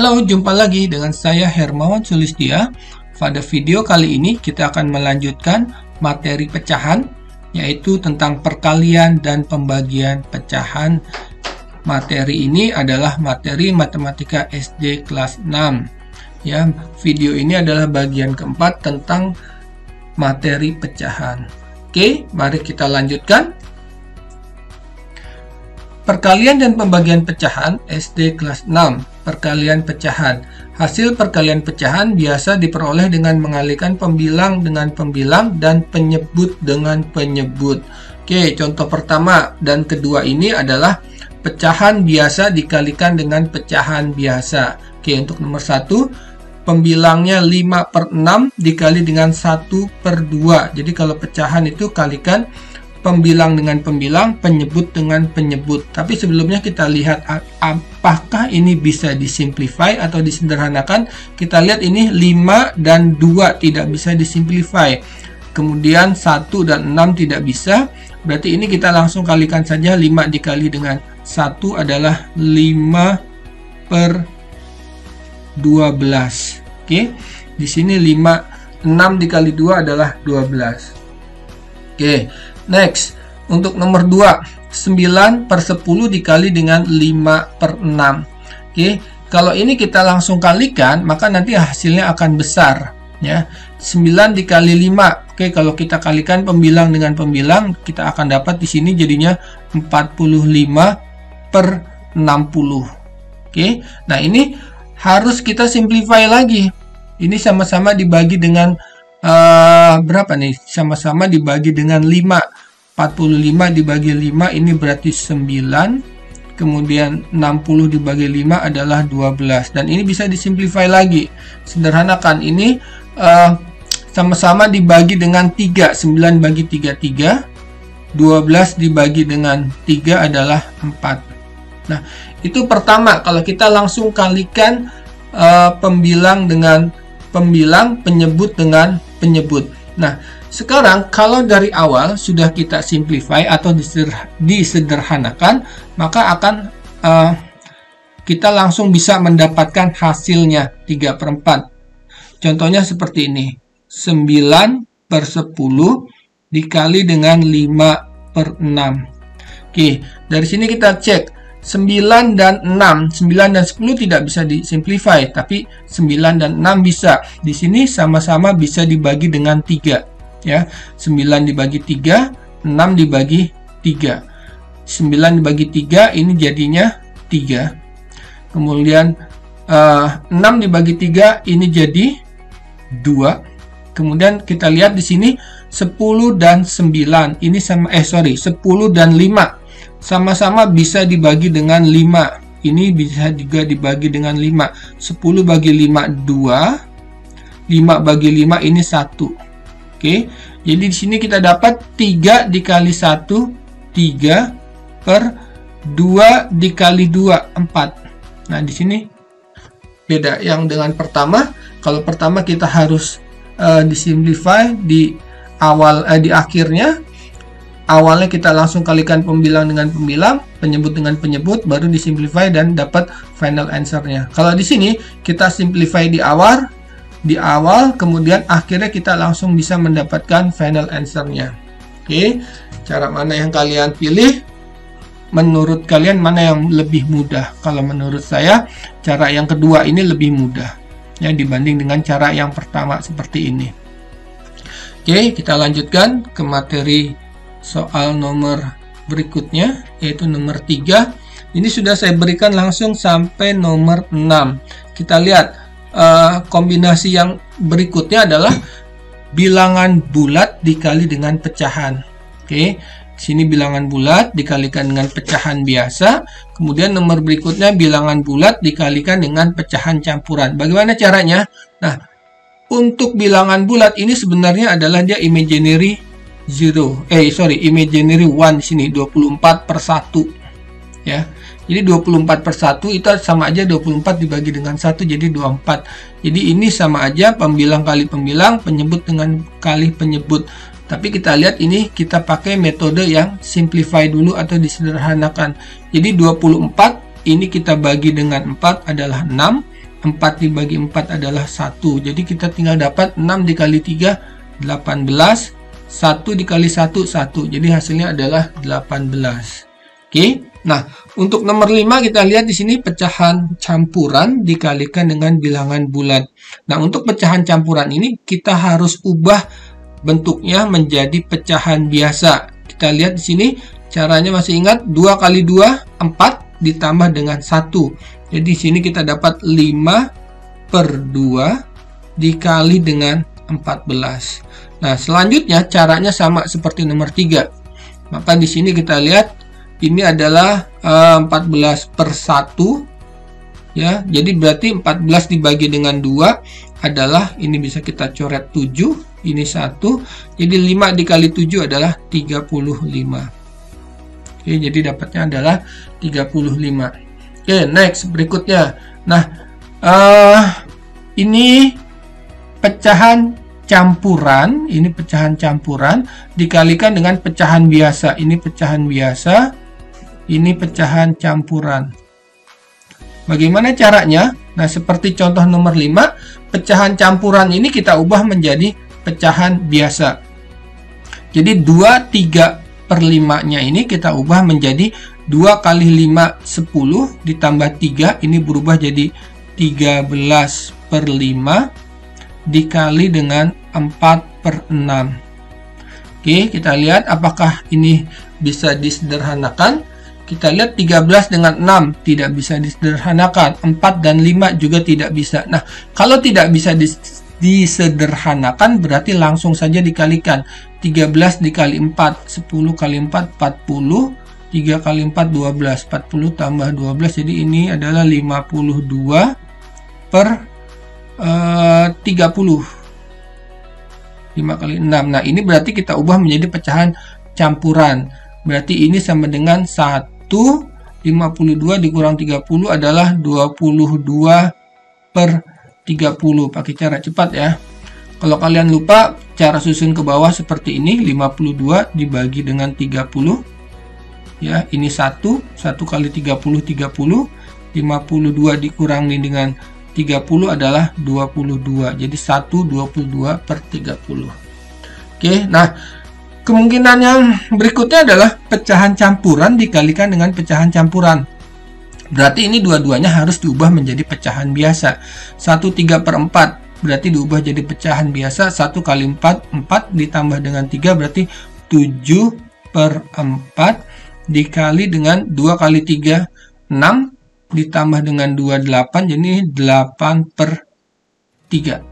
Halo, jumpa lagi dengan saya Hermawan Sulistya. Pada video kali ini kita akan melanjutkan materi pecahan, yaitu tentang perkalian dan pembagian pecahan. Materi ini adalah materi matematika SD kelas 6. Ya, video ini adalah bagian keempat tentang materi pecahan. Oke, mari kita lanjutkan. Perkalian dan pembagian pecahan SD kelas 6. Perkalian pecahan. Hasil perkalian pecahan biasa diperoleh dengan mengalihkan pembilang dengan pembilang dan penyebut dengan penyebut. Oke, contoh pertama dan kedua ini adalah pecahan biasa dikalikan dengan pecahan biasa. Oke, untuk nomor 1, pembilangnya 5/6 dikali dengan 1/2. Jadi kalau pecahan itu kalikan pembilang dengan pembilang, penyebut dengan penyebut. Tapi sebelumnya kita lihat apakah ini bisa disimplify atau disederhanakan. Kita lihat ini 5 dan 2 tidak bisa disimplify. Kemudian 1 dan 6 tidak bisa. Berarti ini kita langsung kalikan saja. 5 dikali dengan 1 adalah 5/12. Oke. Di sini 6 dikali 2 adalah 12. Oke. Next, untuk nomor 2, 9/10 dikali dengan 5/6. Oke, kalau ini kita langsung kalikan, maka nanti hasilnya akan besar. Ya, 9 dikali 5. Oke, kalau kita kalikan pembilang dengan pembilang, kita akan dapat di sini jadinya 45/60. Oke, nah ini harus kita simplify lagi. Ini sama-sama dibagi dengan berapa nih? Sama-sama dibagi dengan 5. 45 dibagi 5 ini berarti 9. Kemudian 60 dibagi 5 adalah 12. Dan ini bisa disimplify lagi. Sederhanakan ini sama-sama dibagi dengan 3. 9 bagi 3, 3. 12 dibagi dengan 3 adalah 4. Nah, itu pertama. Kalau kita langsung kalikan pembilang dengan pembilang, penyebut dengan penyebut. Nah, sekarang kalau dari awal sudah kita simplify atau disederhanakan, maka akan kita langsung bisa mendapatkan hasilnya 3/4. Contohnya seperti ini. 9/10 dikali dengan 5/6. Oke, dari sini kita cek. 9 dan 6, 9 dan 10 tidak bisa disimplify, tapi 9 dan 6 bisa. Di sini sama-sama bisa dibagi dengan 3. Ya, 9 dibagi 3, 6 dibagi 3. 9 dibagi 3 ini jadinya 3. Kemudian 6 dibagi 3 ini jadi 2. Kemudian kita lihat di sini 10 dan 9. Ini sama 10 dan 5. Sama-sama bisa dibagi dengan 5. Ini bisa juga dibagi dengan 5. 10 bagi 5, 2. 5 bagi 5 ini 1. Oke. Jadi di sini kita dapat 3 dikali 1, 3/2 dikali 2, 4. Nah, di sini beda yang dengan pertama. Kalau pertama kita harus disimplify di awal di akhirnya. Awalnya kita langsung kalikan pembilang dengan pembilang, penyebut dengan penyebut, baru disimplify dan dapat final answer-nya. Kalau di sini kita simplify di awal, kemudian akhirnya kita langsung bisa mendapatkan final answer-nya. Oke, cara mana yang kalian pilih? Menurut kalian mana yang lebih mudah? Kalau menurut saya, cara yang kedua ini lebih mudah ya dibanding dengan cara yang pertama seperti ini. Oke, kita lanjutkan ke materi soal nomor berikutnya, yaitu nomor 3. Ini sudah saya berikan langsung sampai nomor 6. Kita lihat kombinasi yang berikutnya adalah bilangan bulat dikali dengan pecahan. Oke, sini bilangan bulat dikalikan dengan pecahan biasa. Kemudian nomor berikutnya bilangan bulat dikalikan dengan pecahan campuran. Bagaimana caranya? Nah, untuk bilangan bulat ini sebenarnya adalah dia imaginary imaginary 1 di sini 24/1 ya. Jadi 24/1 itu sama aja 24 dibagi dengan 1 jadi 24. Jadi ini sama aja pembilang kali pembilang, penyebut dengan kali penyebut. Tapi kita lihat ini kita pakai metode yang simplify dulu atau disederhanakan. Jadi 24 ini kita bagi dengan 4 adalah 6. 4 dibagi 4 adalah 1. Jadi kita tinggal dapat 6 dikali 3, 18. 1 dikali 1, 1. Jadi hasilnya adalah 18. Oke. Nah, untuk nomor 5 kita lihat di sini pecahan campuran dikalikan dengan bilangan bulat. Nah, untuk pecahan campuran ini kita harus ubah bentuknya menjadi pecahan biasa. Kita lihat di sini caranya, masih ingat 2 kali 2 4 ditambah dengan 1. Jadi di sini kita dapat 5/2 dikali dengan 14. Nah, selanjutnya caranya sama seperti nomor 3. Maka di sini kita lihat ini adalah 14/1 ya. Jadi berarti 14 dibagi dengan 2 adalah, ini bisa kita coret 7, ini 1. Jadi 5 dikali 7 adalah 35. Oke, jadi dapatnya adalah 35. Oke, next berikutnya. Nah, ini pecahan campuran, ini pecahan campuran dikalikan dengan pecahan biasa. Ini pecahan biasa, ini pecahan campuran. Bagaimana caranya? Nah, seperti contoh nomor 5, pecahan campuran ini kita ubah menjadi pecahan biasa. Jadi 2/3/5-nya ini kita ubah menjadi 2 kali 5, 10 ditambah 3, ini berubah jadi 13/5 dikali dengan 4/6. Oke, kita lihat apakah ini bisa disederhanakan. Kita lihat 13 dengan 6 tidak bisa disederhanakan, 4 dan 5 juga tidak bisa. Nah, kalau tidak bisa disederhanakan berarti langsung saja dikalikan. 13 dikali 4, 10 kali 4, 40, 3 kali 4, 12, 40 tambah 12, jadi ini adalah 52/30. 5 kali 6. Nah, ini berarti kita ubah menjadi pecahan campuran. Berarti ini sama dengan 52 dikurang 30 adalah 22/30. Pakai cara cepat ya. Kalau kalian lupa, cara susun ke bawah seperti ini. 52 dibagi dengan 30. Ya, ini 1 kali 30, 30. 52 dikurangi dengan 30 adalah 22. Jadi 1/22/30. Oke, nah kemungkinan yang berikutnya adalah pecahan campuran dikalikan dengan pecahan campuran. Berarti ini dua-duanya harus diubah menjadi pecahan biasa. 1/3/4 berarti diubah jadi pecahan biasa. 1 kali 4, 4 ditambah dengan 3 berarti 7/4 dikali dengan 2 kali 3, 6 ditambah dengan 2, 8, jadi 8/3.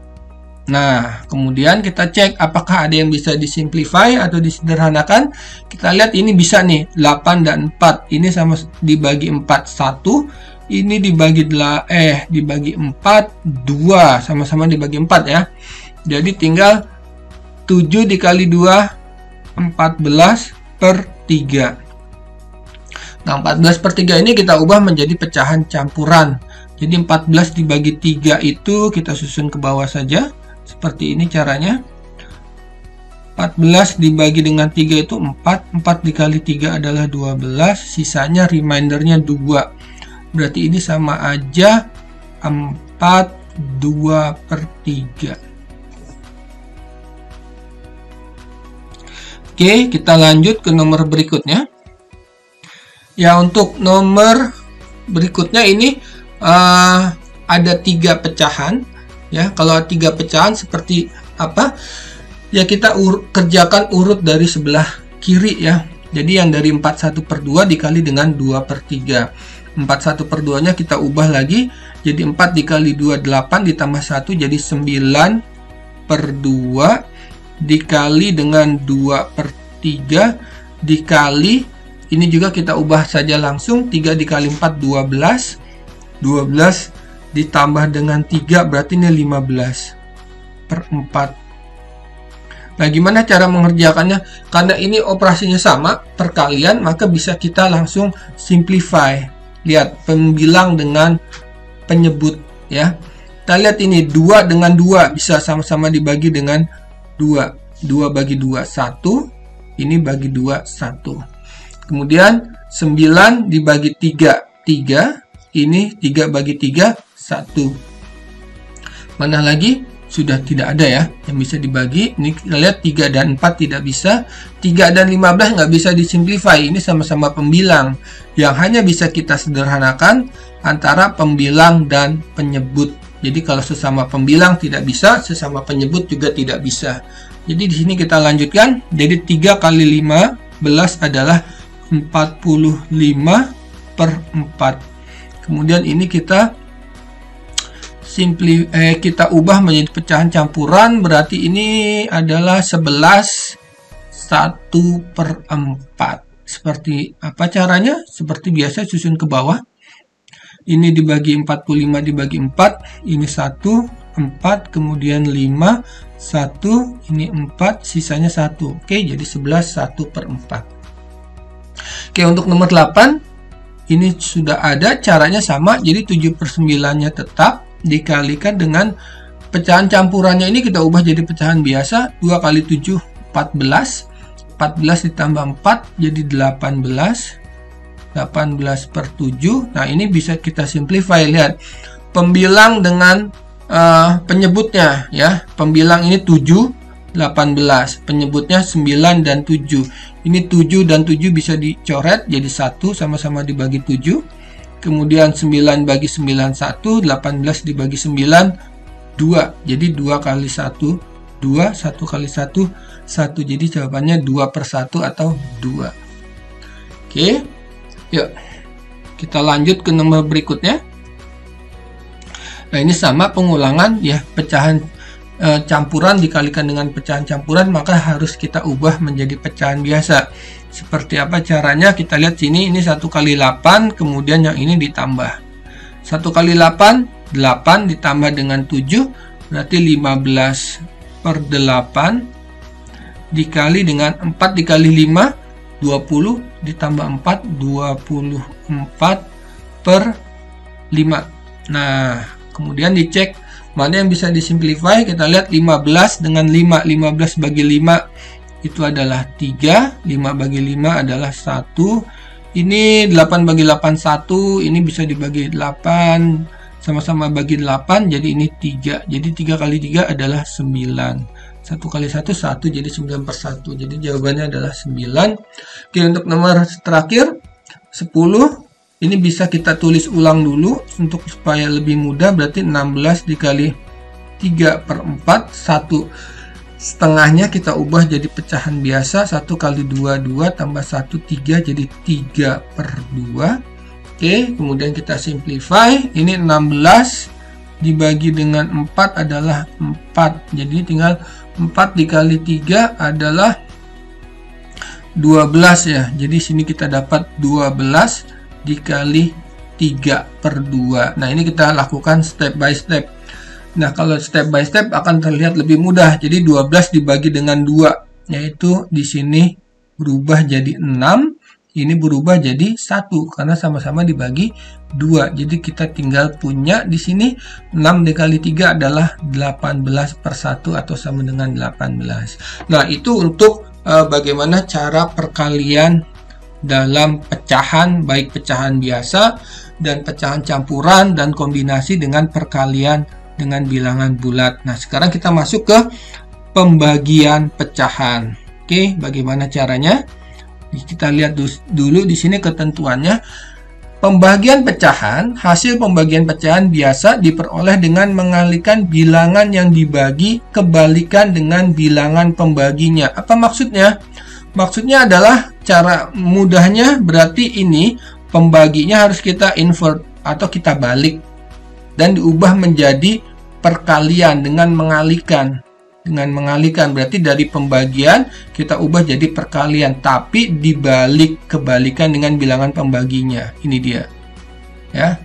Nah, kemudian kita cek apakah ada yang bisa disimplify atau disederhanakan. Kita lihat ini bisa nih, 8 dan 4. Ini sama dibagi 4, 1. Ini dibagi 4, 2. Sama-sama dibagi 4 ya. Jadi tinggal 7 dikali 2, 14/3. Nah, 14/3 ini kita ubah menjadi pecahan campuran. Jadi 14 dibagi 3 itu kita susun ke bawah saja. Seperti ini caranya. 14 dibagi dengan 3 itu 4. 4 dikali 3 adalah 12. Sisanya remindernya 2. Berarti ini sama aja 4/2/3. Oke, kita lanjut ke nomor berikutnya. Ya, untuk nomor berikutnya ini ada 3 pecahan. Ya, kalau 3 pecahan seperti apa? Ya, kita kerjakan urut dari sebelah kiri ya. Jadi yang dari 41/2 dikali dengan 2/3. 41/2 nya kita ubah lagi jadi 4 dikali 2, 8 ditambah 1 jadi 9/2 dikali dengan 2/3 dikali, ini juga kita ubah saja langsung, 3 dikali 4, 12. 12 ditambah dengan 3 berarti ini 15/4. Nah, gimana cara mengerjakannya? Karena ini operasinya sama, perkalian, maka bisa kita langsung simplify. Lihat, pembilang dengan penyebut ya. Kita lihat ini 2 dengan 2 bisa sama-sama dibagi dengan 2. 2 bagi 2, 1. Ini bagi 2, 1. Kemudian 9 dibagi 3, 3. Ini 3 bagi 3, 1. Mana lagi? Sudah tidak ada ya yang bisa dibagi. Ini kita lihat 3 dan 4 tidak bisa. 3 dan 15 nggak bisa disimplify. Ini sama-sama pembilang. Yang hanya bisa kita sederhanakan antara pembilang dan penyebut. Jadi kalau sesama pembilang tidak bisa, sesama penyebut juga tidak bisa. Jadi di sini kita lanjutkan. Jadi 3 kali 15 adalah 45 per 4. Kemudian ini kita kita ubah menjadi pecahan campuran, berarti ini adalah 11 1 per 4. Seperti apa caranya? Seperti biasa, susun ke bawah. Ini dibagi 45 dibagi 4, ini 1, 4, kemudian 5, 1, ini 4, sisanya 1. Oke, jadi 11 1 per 4. Oke, untuk nomor 8, ini sudah ada, caranya sama, jadi 7 per 9-nya tetap, dikalikan dengan pecahan campurannya ini kita ubah jadi pecahan biasa. 2 kali 7 14, 14 ditambah 4 jadi 18, 18 per 7. Nah ini bisa kita simplify, lihat pembilang dengan penyebutnya ya. Pembilang ini 7 18, penyebutnya 9 dan 7. Ini 7 dan 7 bisa dicoret jadi 1, sama-sama dibagi 7. Kemudian 9 bagi 9 1, 18 dibagi 9 2. Jadi 2 kali 1 2, 1 kali 1 1. Jadi jawabannya 2 per 1 atau 2. Oke. Yuk. Kita lanjut ke nomor berikutnya. Nah, ini sama pengulangan ya, pecahan campuran dikalikan dengan pecahan campuran, maka harus kita ubah menjadi pecahan biasa. Seperti apa caranya? Kita lihat sini, ini 1 kali 8, kemudian yang ini ditambah. 1 kali 8, 8 ditambah dengan 7, berarti 15 per 8, dikali dengan 4 dikali 5, 20, ditambah 4, 24 per 5. Nah, kemudian dicek mana yang bisa disimplify. Kita lihat 15 dengan 5, 15 bagi 5 itu adalah 3, 5 bagi 5 adalah 1. Ini 8 bagi 8 1, ini bisa dibagi 8, sama-sama bagi 8, jadi ini 3. Jadi 3 kali 3 adalah 9. 1 kali 1 1, jadi 9 per 1. Jadi jawabannya adalah 9. Oke, untuk nomor terakhir 10, ini bisa kita tulis ulang dulu untuk supaya lebih mudah. Berarti 16 dikali 3 per 4, 1 setengahnya kita ubah jadi pecahan biasa. 1 kali 2 2 tambah 1 3, jadi 3 per 2. Oke, kemudian kita simplify. Ini 16 dibagi dengan 4 adalah 4, jadi tinggal 4 dikali 3 adalah 12 ya. Jadi sini kita dapat 12 dikali 3 per 2. Nah ini kita lakukan step by step. Nah, kalau step by step akan terlihat lebih mudah. Jadi 12 dibagi dengan 2, yaitu di sini berubah jadi 6, ini berubah jadi 1 karena sama-sama dibagi 2. Jadi kita tinggal punya di sini 6 dikali 3 adalah 18 per 1 atau sama dengan 18. Nah, itu untuk bagaimana cara perkalian dalam pecahan, baik pecahan biasa dan pecahan campuran dan kombinasi dengan perkalian dengan bilangan bulat. Nah, sekarang kita masuk ke pembagian pecahan. Oke, bagaimana caranya? Kita lihat dulu di sini ketentuannya. Pembagian pecahan, hasil pembagian pecahan biasa diperoleh dengan mengalihkan bilangan yang dibagi kebalikan dengan bilangan pembaginya. Apa maksudnya? Maksudnya adalah cara mudahnya berarti ini pembaginya harus kita invert atau kita balik dan diubah menjadi perkalian dengan mengalihkan. Berarti dari pembagian kita ubah jadi perkalian, tapi dibalik kebalikan dengan bilangan pembaginya. Ini dia ya,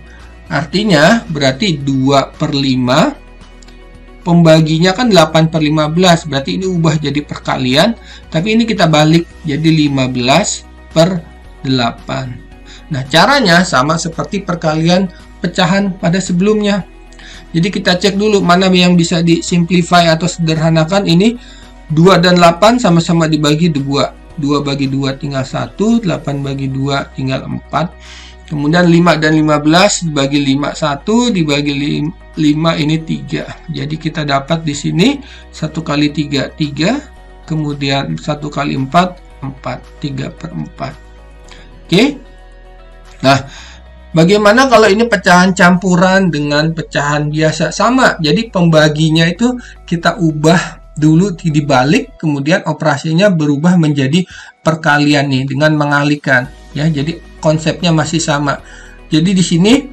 artinya berarti 2 per 5, pembaginya kan 8 per 15, berarti ini ubah jadi perkalian, tapi ini kita balik jadi 15 per 8. Nah, caranya sama seperti perkalian pecahan pada sebelumnya. Jadi kita cek dulu mana yang bisa disimplify atau sederhanakan. Ini 2 dan 8 sama-sama dibagi 2. 2 bagi 2 tinggal 1, 8 bagi 2 tinggal 4. Kemudian 5 dan 15 dibagi 5 1, dibagi 5 ini 3. Jadi kita dapat di sini 1 kali 3 3, kemudian 1 kali 4 4, 3/4. Oke. Nah, bagaimana kalau ini pecahan campuran dengan pecahan biasa? Sama. Jadi pembaginya itu kita ubah dulu dibalik, kemudian operasinya berubah menjadi perkalian nih dengan mengalihkan ya. Jadi konsepnya masih sama. Jadi di sini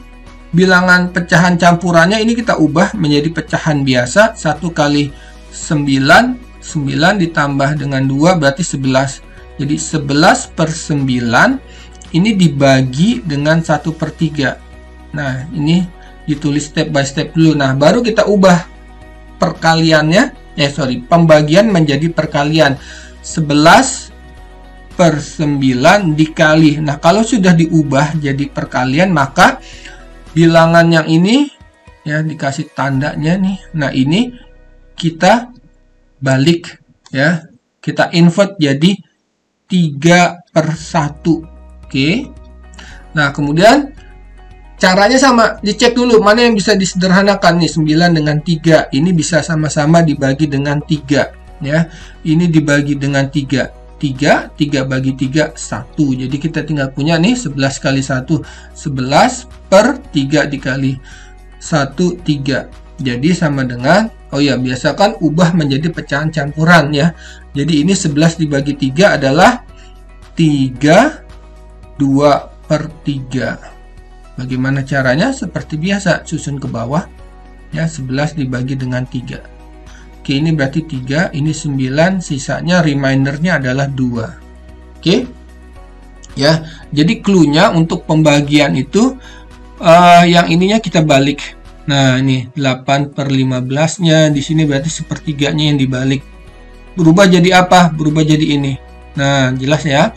bilangan pecahan campurannya ini kita ubah menjadi pecahan biasa. 1 kali 9, 9 ditambah dengan 2 berarti 11. Jadi 11/9 ini dibagi dengan 1/3. Nah, ini ditulis step by step dulu. Nah, baru kita ubah perkaliannya, pembagian menjadi perkalian. 11/9 dikali. Nah, kalau sudah diubah jadi perkalian, maka bilangan yang ini ya dikasih tandanya nih. Nah, ini kita balik ya. Kita invert jadi 3/1. Oke. Nah, kemudian caranya sama. Dicek dulu mana yang bisa disederhanakan nih. 9 dengan 3. Ini bisa sama-sama dibagi dengan 3 ya. Ini dibagi dengan 3. 3 bagi 3 1. Jadi kita tinggal punya nih 11 kali 1 11/3 dikali 1 3. Jadi sama dengan biasakan ubah menjadi pecahan campuran ya. Jadi ini 11 dibagi 3 adalah 3 2/3. Bagaimana caranya? Seperti biasa, susun ke bawah ya. 11 dibagi dengan 3. Oke, ini berarti 3, ini 9, sisanya remindernya adalah 2. Oke. Ya, jadi clue-nya untuk pembagian itu yang ininya kita balik. Nah, ini 8/15-nya di sini berarti sepertiganya yang dibalik. Berubah jadi apa? Berubah jadi ini. Nah, jelas ya.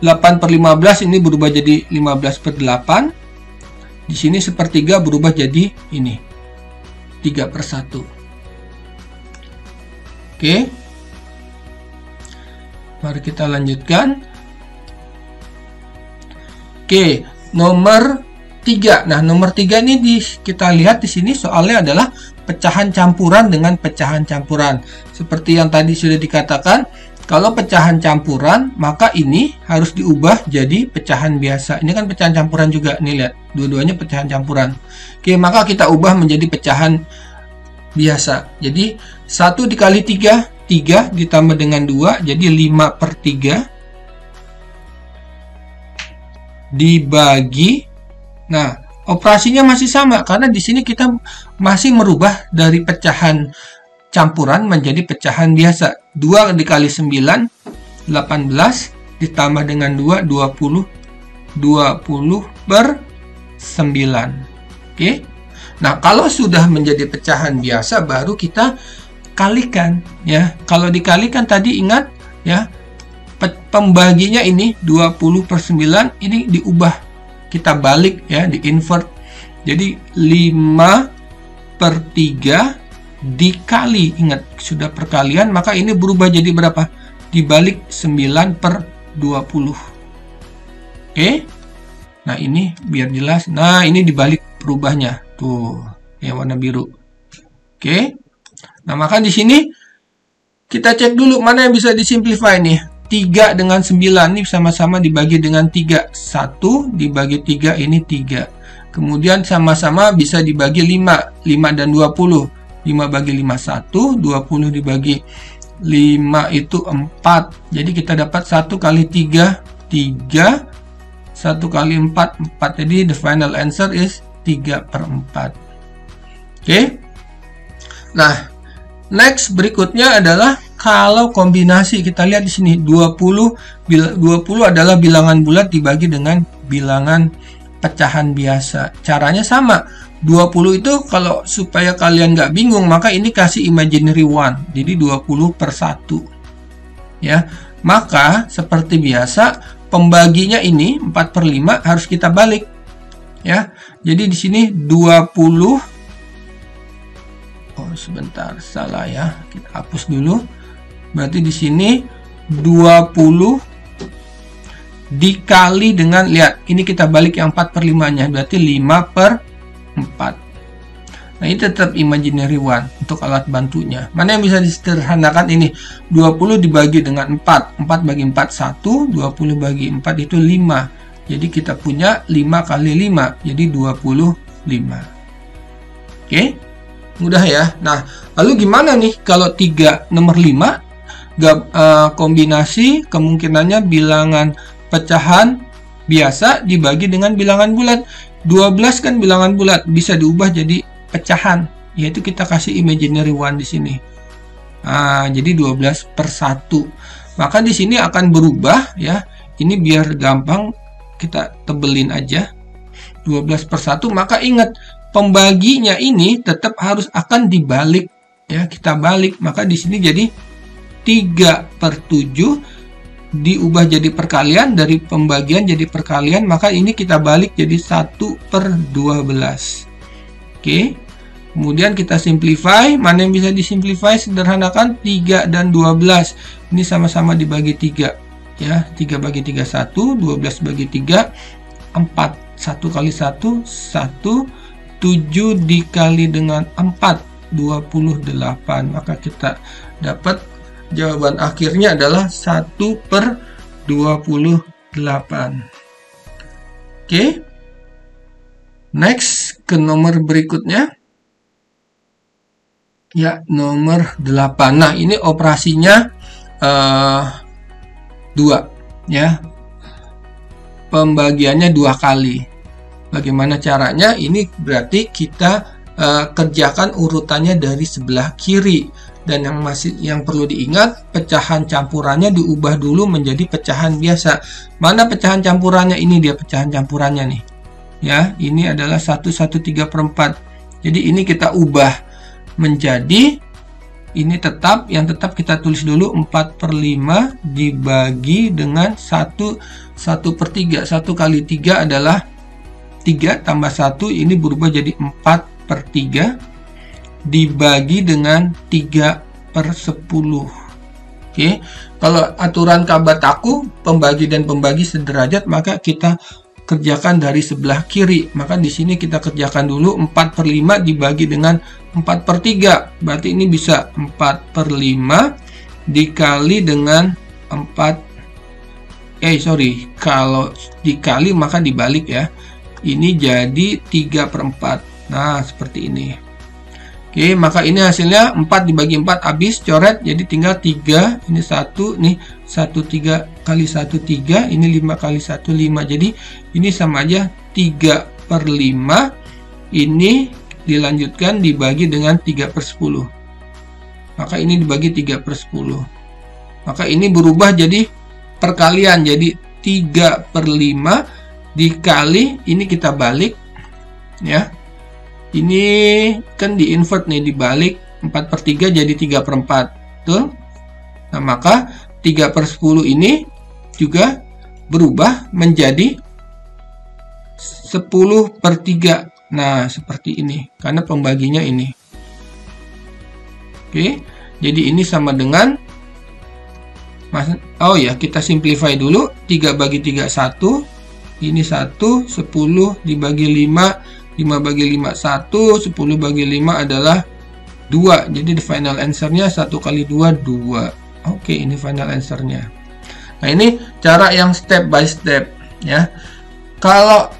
8/15 ini berubah jadi 15/8. Di sini sepertiga berubah jadi ini. 3/1. Oke, mari kita lanjutkan. Oke, nomor 3. Nah, nomor 3 ini kita lihat di sini soalnya adalah pecahan campuran dengan pecahan campuran. Seperti yang tadi sudah dikatakan, kalau pecahan campuran maka ini harus diubah jadi pecahan biasa. Ini kan pecahan campuran juga. Nih lihat, dua-duanya pecahan campuran. Oke, maka kita ubah menjadi pecahan biasa. Jadi 1 dikali 3 3 ditambah dengan 2 jadi 5/3 dibagi. Nah, operasinya masih sama karena di sini kita masih merubah dari pecahan campuran menjadi pecahan biasa. 2 dikali 9 18 ditambah dengan 2 20 20/9. Oke. Nah, kalau sudah menjadi pecahan biasa baru kita kalikan ya. Kalau dikalikan tadi ingat ya, pembaginya ini 20/9 ini diubah. Kita balik ya, di invert. Jadi 5/3 dikali, ingat sudah perkalian maka ini berubah jadi berapa? Dibalik 9/20. Oke. Nah, ini biar jelas. Nah, ini dibalik berubahnya. Tuh, yang warna biru. Oke. Nah, maka di sini kita cek dulu mana yang bisa disimplify nih. 3 dengan 9 ini sama-sama dibagi dengan 3. 1 dibagi 3 ini 3. Kemudian sama-sama bisa dibagi 5. 5 dan 20. 5 bagi 5 1. 20 dibagi 5 itu 4. Jadi kita dapat 1 kali 3 3. 1 kali 4 4. Jadi the final answer is 3/4. Oke. Nah, next berikutnya adalah kalau kombinasi. Kita lihat di sini 20 adalah bilangan bulat dibagi dengan bilangan pecahan biasa. Caranya sama. 20 itu kalau supaya kalian nggak bingung maka ini kasih imaginary one. Jadi 20/1. Ya. Maka seperti biasa pembaginya ini 4/5 harus kita balik. Ya, jadi di sini 20. Oh, sebentar, salah ya. Kita hapus dulu. Berarti di sini 20 dikali dengan, lihat, ini kita balik yang 4/5-nya, berarti 5/4. Nah, ini tetap imaginary one untuk alat bantunya. Mana yang bisa disederhanakan ini? 20 dibagi dengan 4. 4 bagi 4, 1. 20 bagi 4 itu 5. Jadi kita punya 5 kali 5. Jadi 25. Oke? Mudah ya. Nah, lalu gimana nih kalau 3 nomor 5? Kombinasi kemungkinannya bilangan pecahan biasa dibagi dengan bilangan bulat. 12 kan bilangan bulat, bisa diubah jadi pecahan, yaitu kita kasih imaginary one di sini. Nah, jadi 12 per 1. Maka di sini akan berubah ya. Ini biar gampang kita tebelin aja. 12 per 1, maka ingat pembaginya ini tetap harus akan dibalik ya, kita balik. Maka di sini jadi 3 per 7 diubah jadi perkalian, dari pembagian jadi perkalian, maka ini kita balik jadi 1 per 12. Oke, kemudian kita simplify. Mana yang bisa disimplify? Sederhanakan 3 dan 12. Ini sama-sama dibagi 3 ya. 3 bagi 3 1, 12 bagi 3 4. 1 kali 1 1, 7 dikali dengan 4 28. Maka kita dapat jawaban akhirnya adalah 1 per 28. Oke. Next, ke nomor berikutnya. Ya, nomor 8. Nah, ini operasinya 2 ya. Pembagiannya 2 kali. Bagaimana caranya? Ini berarti kita kerjakan urutannya dari sebelah kiri. Dan yang perlu diingat, pecahan campurannya diubah dulu menjadi pecahan biasa. Mana pecahan campurannya? Ini dia pecahan campurannya nih. Ya, ini adalah 1/1/3/4. Jadi ini kita ubah menjadi, ini tetap, yang tetap kita tulis dulu 4/5 dibagi dengan 1/3. 1 kali 3 adalah 3 tambah 1, ini berubah jadi 4/3 dibagi dengan 3/10. Oke, kalau aturan Kabataku pembagi dan pembagi sederajat, maka kita kerjakan dari sebelah kiri. Maka di sini kita kerjakan dulu 4/5 dibagi dengan 4/3. Berarti ini bisa 4/5 dikali dengan 4. Kalau dikali maka dibalik ya. Ini jadi 3/4. Nah, seperti ini. Oke, maka ini hasilnya 4 dibagi 4 habis, coret, jadi tinggal 3. Ini 1, nih 1 3 kali 1 3, ini 5 kali 1 5. Jadi ini sama aja 3/5. Ini dilanjutkan dibagi dengan 3/10. Maka ini dibagi 3/10. Maka ini berubah jadi perkalian, jadi 3/5 dikali, ini kita balik ya. Ini kan di invert nih, dibalik 4/3 jadi 3/4. Betul? Nah, maka 3/10 ini juga berubah menjadi 10/3. Nah, seperti ini karena pembaginya ini. Oke, jadi ini sama dengan, kita simplify dulu. 3 bagi 3 1. Ini 1, 10 dibagi 5, 5 bagi 5 1, 10 bagi 5 adalah 2. Jadi the final answer-nya 1 kali 2 2. Oke, ini final answer-nya. Nah, ini cara yang step by step ya. Kalau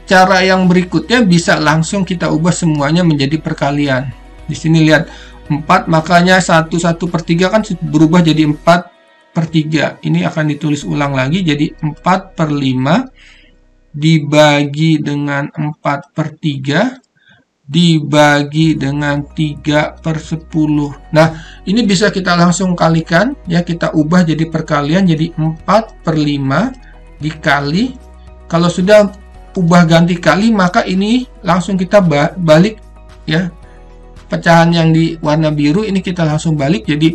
cara yang berikutnya bisa langsung kita ubah semuanya menjadi perkalian. Di sini lihat 4, makanya 1/3 kan berubah jadi 4/3. Ini akan ditulis ulang lagi jadi 4/5 dibagi dengan 4/3 dibagi dengan 3/10. Nah, ini bisa kita langsung kalikan ya, kita ubah jadi perkalian, jadi 4/5 dikali. Kalau sudah ubah ganti kali, maka ini langsung kita balik ya. Pecahan yang di warna biru ini kita langsung balik jadi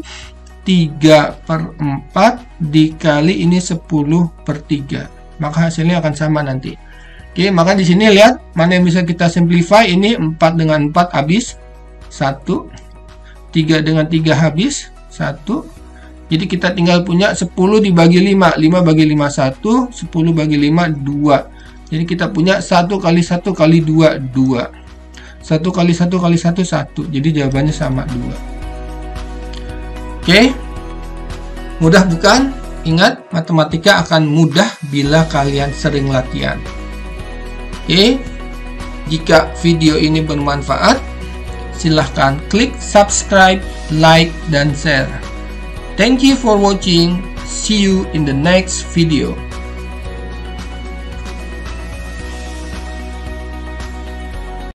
3/4 dikali ini 10/3. Maka hasilnya akan sama nanti. Oke, maka di sini lihat mana yang bisa kita simplify. Ini 4 dengan 4 habis 1, 3 dengan 3 habis 1. Jadi kita tinggal punya 10 dibagi 5, 5 bagi 5 1, 10 bagi 5 2. Jadi kita punya 1 kali 1 kali 2 2. 1 kali 1 kali 1 1. Jadi jawabannya sama 2. Oke. Mudah bukan? Ingat, matematika akan mudah bila kalian sering latihan. Oke. Jika video ini bermanfaat, silahkan klik subscribe, like, dan share. Thank you for watching. See you in the next video.